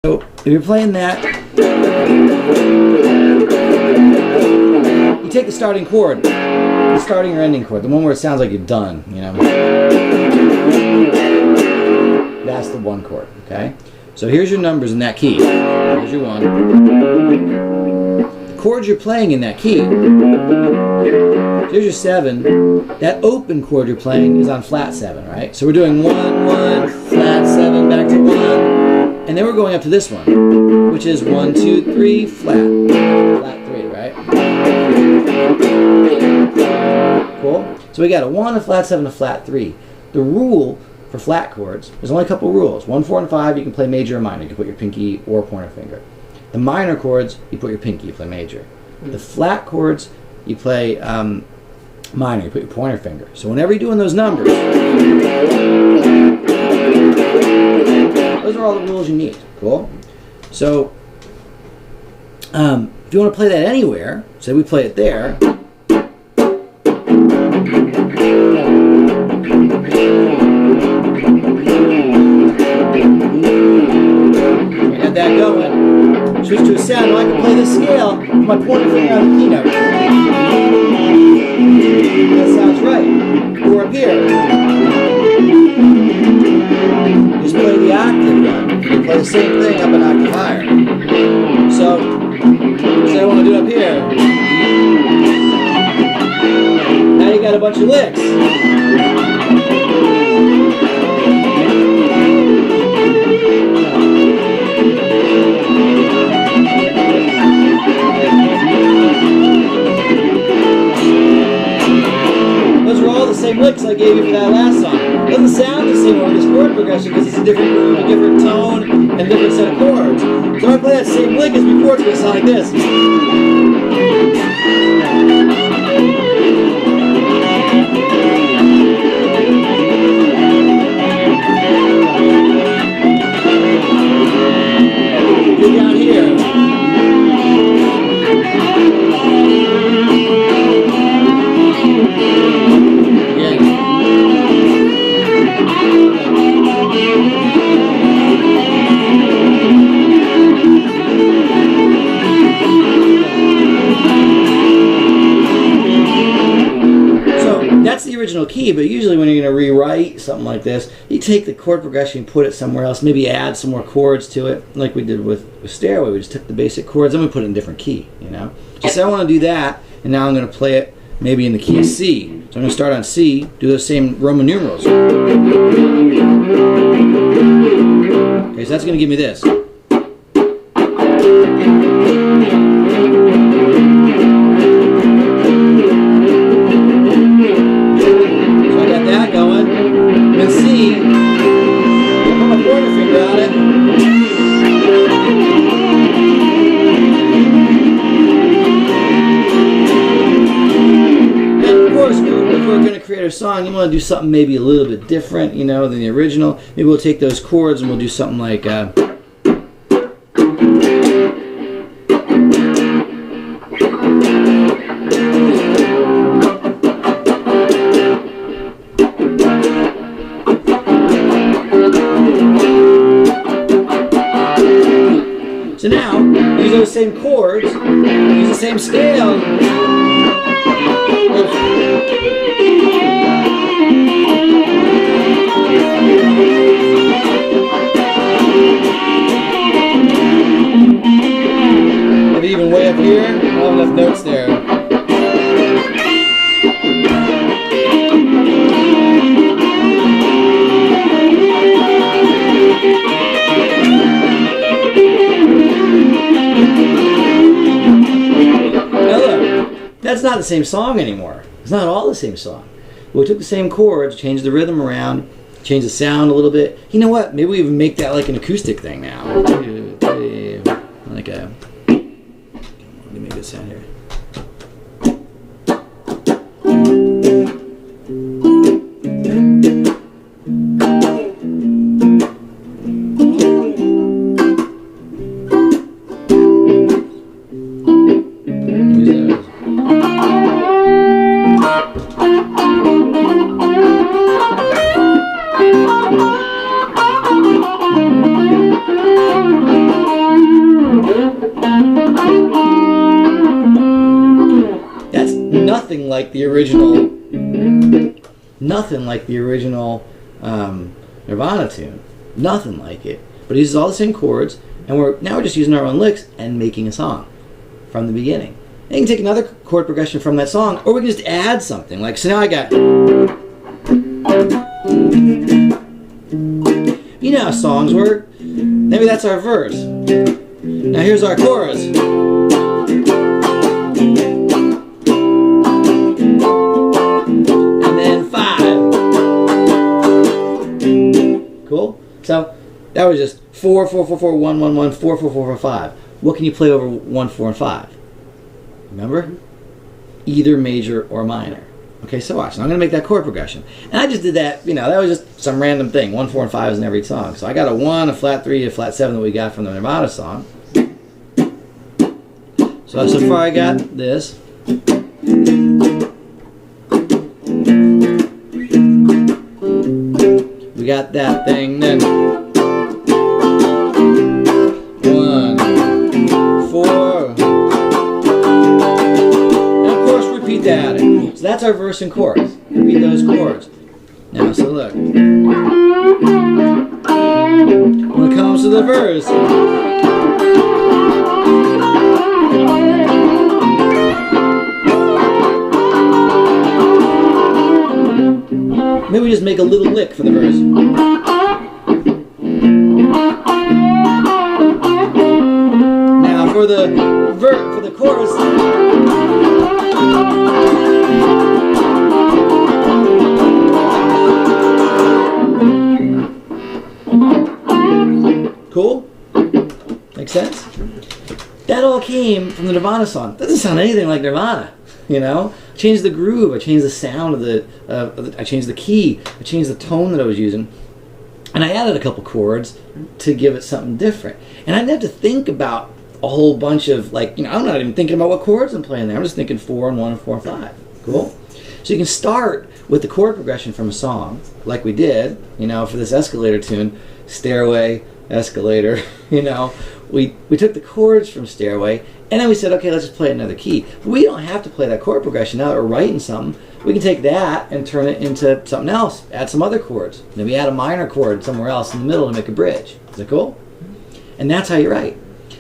So if you're playing that, you take the starting chord, the starting or ending chord, the one where it sounds like you're done, you know. That's the one chord, okay? So here's your numbers in that key. Here's your one. The chords you're playing in that key. Here's your 7. That open chord you're playing is on flat 7, right? So we're doing 1, 1, flat 7, back to 1. And then we're going up to this one, which is 1, 2, 3, flat. Flat 3, right? Cool? So we got a 1, a flat 7, a flat 3. The rule for flat chords, there's only a couple rules. 1, 4, and 5, you can play major or minor. You can put your pinky or pointer finger. The minor chords, you put your pinky, you play major. The flat chords, you play minor, you put your pointer finger. So whenever you're doing those numbers, those are all the rules you need. Cool? So, if you want to play that anywhere, say we play it there. I got that going. Switch to a sound. Now I can play this scale with my pointer finger on the keynote. That sounds right. Or up here. Just play the octave gun. You play the same thing up an octave higher. So, say I want to do it up here. Now you got a bunch of licks. Those are all the same licks I gave you for that last song. It doesn't sound the same over this chord progression because it's a different groove, a different tone, and a different set of chords. So if I play that same lick as before, it's going to sound like this. Get down here. Original key, but usually when you're going to rewrite something like this, you take the chord progression, put it somewhere else, maybe add some more chords to it, like we did with Stairway. We just took the basic chords and we put it in a different key, you know. So say I want to do that, and now I'm going to play it maybe in the key of C. So I'm going to start on C, do those same Roman numerals. Okay, so that's going to give me this. Song, you want to do something maybe a little bit different, you know, than the original. Maybe we'll take those chords and we'll do something like so now, use those same chords, use the same scale. Maybe even way up here, I don't have enough notes there. Now look, that's not the same song anymore. It's not all the same song. We took the same chords, changed the rhythm around, changed the sound a little bit. You know what? Maybe we even make that like an acoustic thing now. Like a... Let me make this sound here. nothing like the original. Nothing like the original Nirvana tune. Nothing like it. But he uses all the same chords, and now we're just using our own licks and making a song from the beginning. And you can take another chord progression from that song, or we can just add something. Like, so now I got... You know how songs work. Maybe that's our verse. Now here's our chorus. And then 5. Cool? So that was just 4, 4, 4, 4, 1, 1, 1, 4, 4, 4, 4, 5. What can you play over 1, 4, and 5? Remember? Either major or minor. Okay, so watch. So I'm going to make that chord progression. And I just did that, you know, that was just some random thing. 1, 4, and 5 is in every song. So I got a 1, a flat 3, a flat 7 that we got from the Nirvana song. So far I got this. We got that thing then. 1, 4. Repeat that. So that's our verse and chorus. Repeat those chords. Now, so look. When it comes to the verse, maybe we just make a little lick for the verse. Now, for the chorus. Cool? Makes sense? That all came from the Nirvana song. Doesn't sound anything like Nirvana, you know? I changed the groove, I changed the sound of the, I changed the key, I changed the tone that I was using, and I added a couple chords to give it something different. And I didn't have to think about a whole bunch of, like, you know, I'm not even thinking about what chords I'm playing there. I'm just thinking 4 and 1 and 4 and 5. Cool? So you can start with the chord progression from a song, like we did, you know, for this Escalator tune, Stairway, Escalator, you know. We took the chords from Stairway, and then we said, okay, let's just play another key. But we don't have to play that chord progression. Now that we're writing something, we can take that and turn it into something else, add some other chords. Maybe add a minor chord somewhere else in the middle to make a bridge. Is that cool? And that's how you write.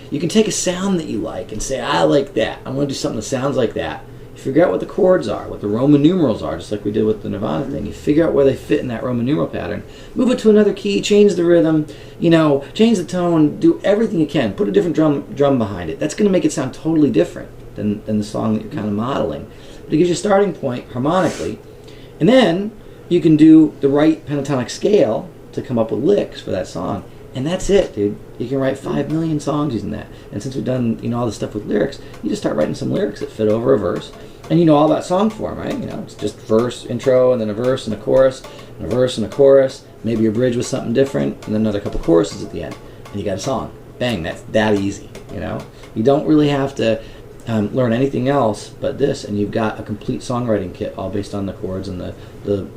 You can take a sound that you like and say, I like that. I want to do something that sounds like that. You figure out what the chords are, what the Roman numerals are, just like we did with the Nirvana thing. You figure out where they fit in that Roman numeral pattern. Move it to another key, change the rhythm, you know, change the tone, do everything you can. Put a different drum behind it. That's going to make it sound totally different than the song that you're kind of modeling. But it gives you a starting point harmonically. And then you can do the right pentatonic scale to come up with licks for that song. And that's it, dude. You can write 5 million songs using that. And since we've done, you know, all this stuff with lyrics, you just start writing some lyrics that fit over a verse. And you know all about song form, right? You know, it's just verse, intro, and then a verse and a chorus, and a verse and a chorus, maybe a bridge with something different, and then another couple choruses at the end. And you got a song. Bang, that's that easy, you know? You don't really have to learn anything else but this, and you've got a complete songwriting kit all based on the chords and the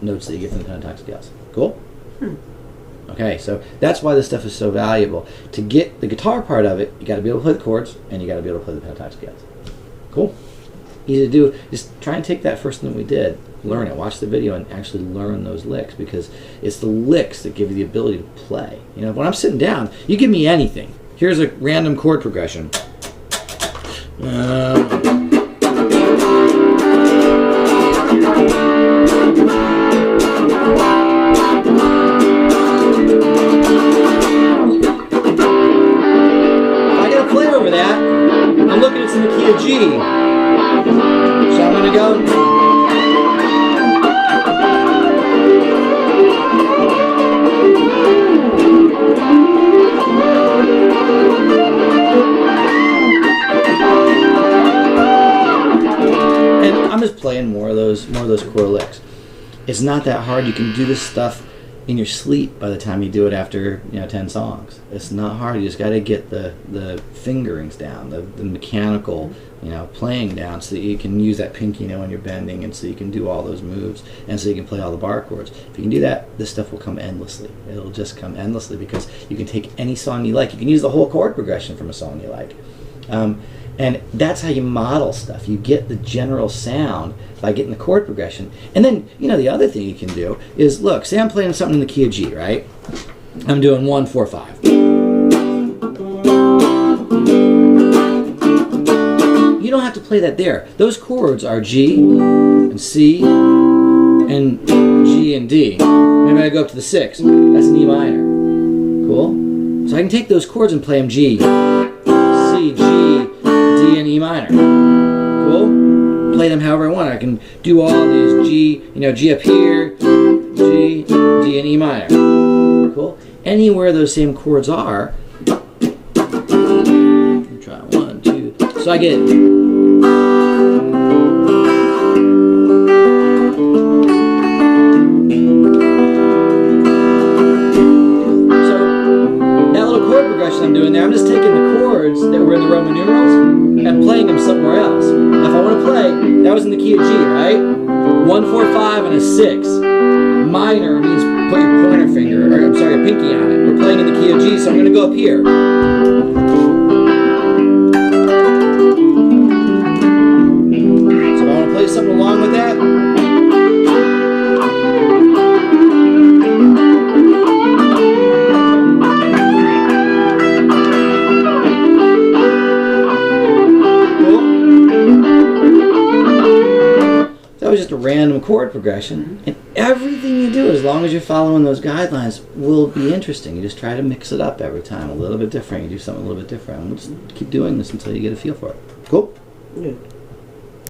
notes that you get from the pentatonic scales. Cool? Okay, so that's why this stuff is so valuable. To get the guitar part of it, you got to be able to play the chords, and you got to be able to play the pentatonic scales. Cool? Easy to do. Just try and take that first thing we did, learn it, watch the video, and actually learn those licks, because it's the licks that give you the ability to play. You know, when I'm sitting down, you give me anything. Here's a random chord progression. I'm looking at some key of G. So I'm going to go. And I'm just playing more of those chord licks. It's not that hard. You can do this stuff in your sleep by the time you do it after 10 songs. It's not hard. You just got to get the fingerings down, the mechanical playing down, so that you can use that pinky when you're bending, and so you can do all those moves, and so you can play all the bar chords. If you can do that, this stuff will come endlessly. It'll just come endlessly, because you can take any song you like. You can use the whole chord progression from a song you like. And that's how you model stuff. You get the general sound by getting the chord progression. And then, you know, the other thing you can do is, look, say I'm playing something in the key of G, right? I'm doing 1, 4, 5. You don't have to play that there. Those chords are G and C and G and D. Maybe I go up to the 6. That's an E minor. Cool? So I can take those chords and play them G, C, G, D, and E minor. Cool? Play them however I want. I can do all these G, you know, G up here, G, D, and E minor. Cool? Anywhere those same chords are. Try 1, 2. So I get. I'm doing there. I'm just taking the chords that were in the Roman numerals and playing them somewhere else. Now, if I want to play, that was in the key of G, right? 1, 4, 5, and a 6. Minor means put your pointer finger, or I'm sorry, your pinky on it. We're playing in the key of G, so I'm going to go up here. So if I want to play something along with that. Was just a random chord progression, and everything you do, as long as you're following those guidelines, will be interesting. You just try to mix it up every time, a little bit different. You do something a little bit different, and we'll just keep doing this until you get a feel for it. Cool? Yeah.